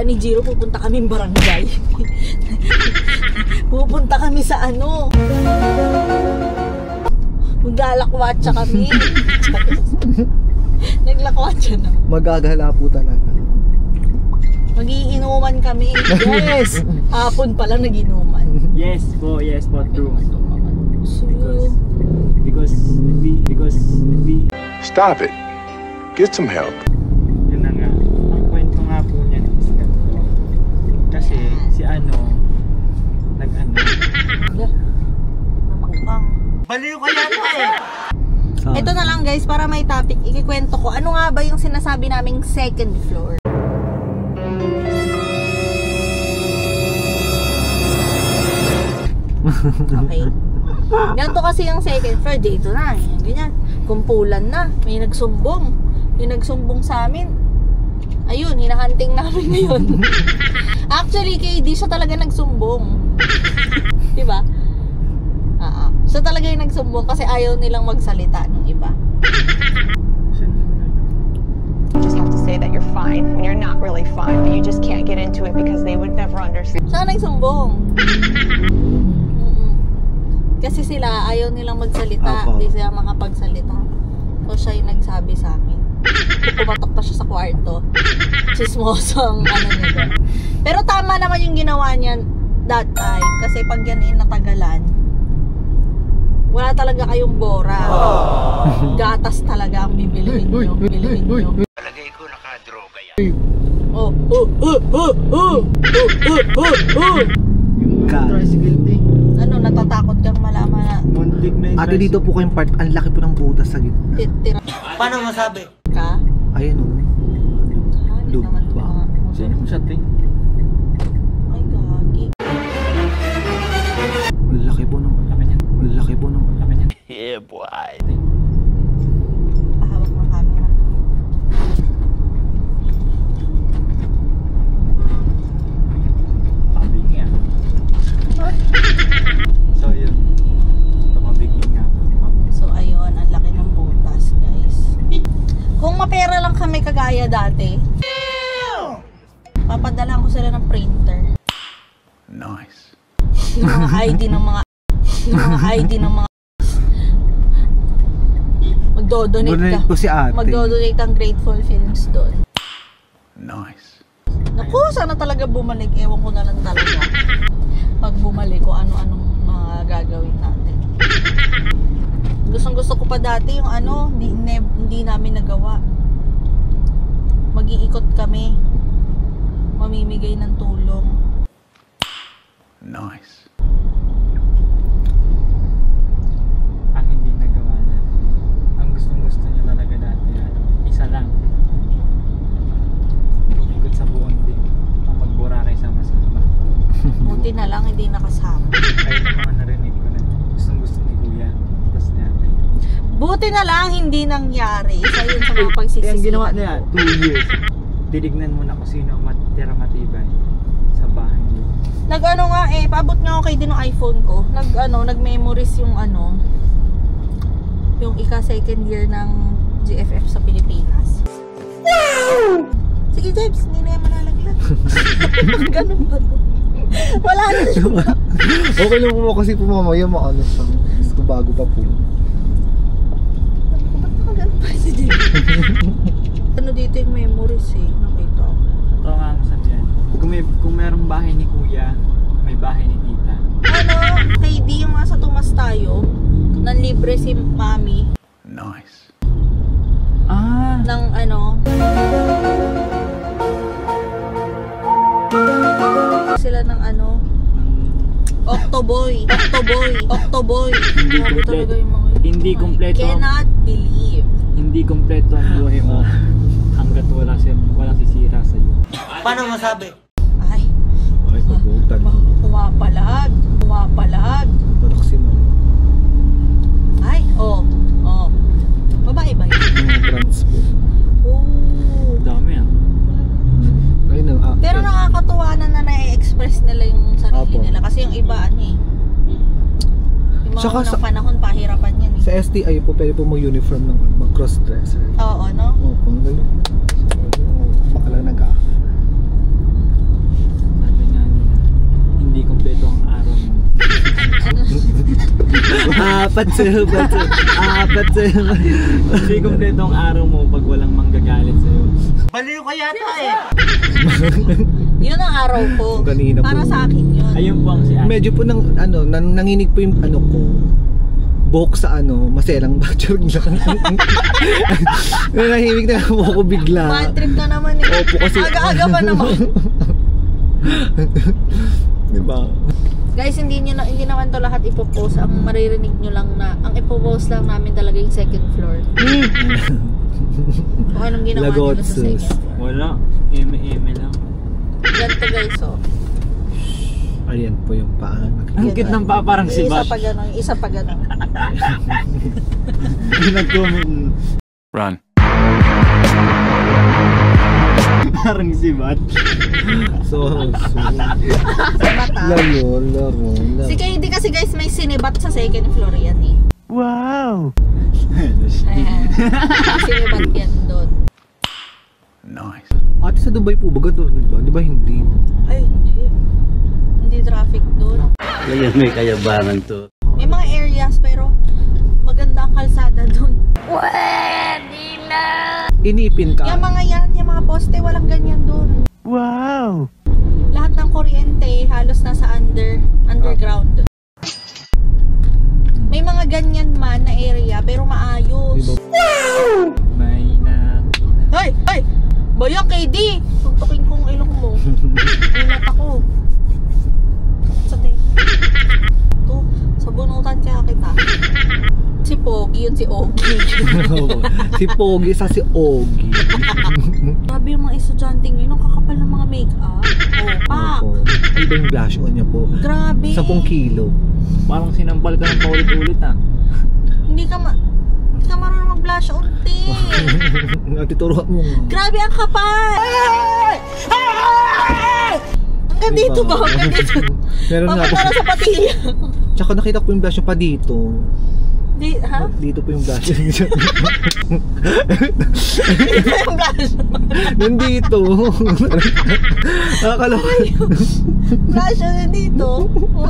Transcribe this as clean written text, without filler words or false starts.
ni Jiro, pupunta kaming barangay. Pupunta kami sa ano. Maglalakwatsa kami. Naglakwatsa na. Magagala po talaga. Magiinuman kami. Yes! Hapon pa lang naginuman. Yes po, true. So, Because we Stop it. Get some help. yun na nga. Ang kwento nga po niyan is ganito. Kasi si ano, nag-ano. napangpang. Baliw ka yan eh! Ito na lang guys, para may topic, ikikwento ko. Ano nga ba yung sinasabi naming second floor? Okay. Ganito kasi yung second floor, dito na, ganyan. Kumpulan na, may nagsumbong. Yung nagsumbong sa amin, ayun, hinahunting namin ngayon. Actually, kay di siya talaga nagsumbong. Diba? Siya talaga yung nagsumbong kasi ayaw nilang magsalita ng iba. You just have to say that you're fine when you're not really fine, but you just can't get into it because they would never understand. Siya nagsumbong. Kasi sila ayaw nilang magsalita, hindi sila makapagsalita. So siya yung nagsabi sa amin. Pumatok pa siya sa kwarto. Chismosong ano niya. Pero tama naman yung ginawa niya that time. Kasi pag yan ay natagalan, wala talaga kayong bora. Gatas talaga ang bibilihin nyo. Palagay ko nakadroga yan. Yung tricycle thing. Ano, natatakot kang malaman na Muntik na yung Ate, dito po kayong part, ang laki po ng butas sa gitna. titira Paano masabi? ka? Ayun o. Lube ba? Sino mo siya ting? Ay, gagi. Ang laki po ng... Ang laki po ng... Yeah, boy. Pahawak ng camera. Pabingi ah. So yun. Tumabingi nga. So ayun, ang laki ng butas guys. Kung mapera lang kami kagaya dati, papadala ko sila ng printer. Nice. Ng mga ID ng mga magdodonate ka. Po si ate. Magdodonate ang Grateful Films doon. Nice. Naku, sana talaga bumalik. Ewan ko na lang talaga. Pag bumalik ko, ano-anong mga gagawin natin. Gusto ko pa dati yung ano, hindi namin nagawa. Mag-iikot kami. Mamimigay ng tulong. Nice. Ang hindi nagawa na. Ang gusto niya talaga dati. Isa lang. Umikot sa buong din. Ang magbura kay sama-sama. Buti na lang hindi nakasama. Ayun ang mga narinig ko na gusto ni Kuya. Tapos niya. Buti na lang hindi nangyari. Isa yun sa mga pagsisisihan. Ang ginawa niya, 2 years. Titignan mo na kung sino ang matira matibay sa bahay niyo. Nag-ano nga paabot nga ako kay din ng iPhone ko. Nag-memories yung yung ika-second year ng GFF sa Pilipinas. Wow! Sige, James, hindi na yan malalaglag. Ganun ba to? Wala na siya. Okay lang po kasi po mamaya maano siya. Gusto ko bago pa po. Ba't nakagano pa si James? Ano dito yung memories nakita ko. Ito nga ang sabihan. Kung merong bahay ni Kuya, may bahay ni Tita. Kay D yung nasa Tumas tayo, nang libre si Mami. Nice. Ng sila ng Octoboy. Hindi Grabe talaga yung mga yun. Hindi kompleto. Cannot believe. Hindi kompleto ang buhay mo hanggat wala sisira sa iyo. Paano masabi? Ay, Pabutan. pumapalag. Talaksi mo. Ay, babae ba yun? Mga trans po. Oh. Dami ah. Ayun na. Pero nakakatuwa na na-express nila yung sarili Apo. nila. Kasi yung iba, yung mga Tsaka unang panahon, pahirapan yan Sa STI po, pwede po mag-uniform ng mag-cross-dresser. Oo, no? Opo, ang galing. Baka lang hindi kumpleto ang araw mo. Apat sa'yo. Hindi kumpleto ang araw mo pag walang manggagalit sa'yo. Baliw ka yata eh. Yun ang araw ko. Kanina Para po. sa akin yun. Ayun po ang si Ate. Medyo po nanginig po yung ano ko. Buhok sa maselang bachelor lang. Nahimik na po ako bigla. Bad trip ka naman eh. Opo, kasi Aga-aga pa naman. Diba? Guys, hindi naman to lahat ipopost. Ang maririnig nyo lang ang ipopost lang namin talaga yung second floor. Kung anong ginawa nila sa second floor. Wala. Eme lang. Ganito guys, oh. Ayan po yung paan. Ang cute ng paa, parang si Bash. Isa pa ganon. Nag-comment. Run. Parang si Bash. So. Mata. Laro. Si KD kasi guys may sinibat sa second floor yan eh. Wow! Ayan. May sinibat yan doon. Nice. Ate, sa Dubai po ba ganito? Di ba hindi? Ay, hindi. Hindi traffic doon. Ngayon may kayabangan to. May mga areas pero maganda ang kalsada doon. Inipin ka. Yung mga poste walang ganyan doon. Wow! Lahat ng kuryente halos nasa underground. May mga ganyan man na area pero maayos. May na... Ay! Bayang KD! Tuntukin kong ilong mo. Ulat ako. Sa to, sa bunutan kaya kita. Si Pogi yun, si Ogie. Si Pogi sa si Ogie. Grabe yung mga estudyante ngayon, ang kakapal ng mga make-up. Pak! Opo. Iba yung blush on niya po. Grabe. 10 kilo. Parang sinampal ka ng paulit-ulit ah. Hindi ka marunong mag-blush on, te. Natituruan mo nga. Grabe ang kapal! Hanggang dito ba? Hanggang dito. Meron nga po. Papunta na sa patilya. Tsaka nakita ko yung blush pa dito. Ha? Dito po yung blush. Dito yung blush. Nandito. Nakakala ko. Blush on dito.